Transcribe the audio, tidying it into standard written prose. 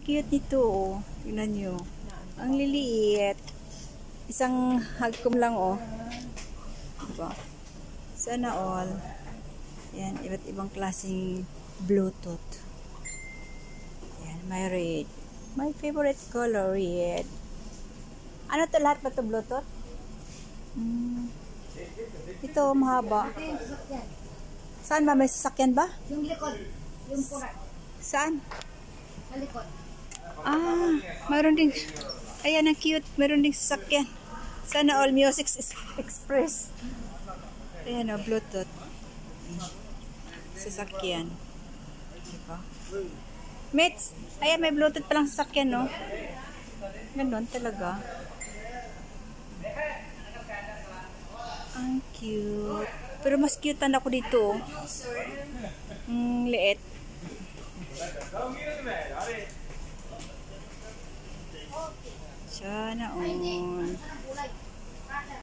cute nito, oh. Tingnan nyo. Ang liliit. Isang hagkom lang, oh. Diba? Sana all. Yan, iba't ibang klaseng Bluetooth. Yan, may red. My favorite color, red. Ano to, lahat ba to Bluetooth? Ito, mahaba. Saan ba? May sasakyan ba? Yung likod. Yung pura. Saan? Sa likod. Mayroon ding. Ayan, ang cute. Mayroon ding sasakyan. Sana all Music Express. Ayan, oh, Bluetooth. Sasakyan. Diba? Mates, ayan, may Bluetooth palang sasakyan, no? Ganon talaga. Ang cute. Pero mas cute ako dito. Liit. Sana all.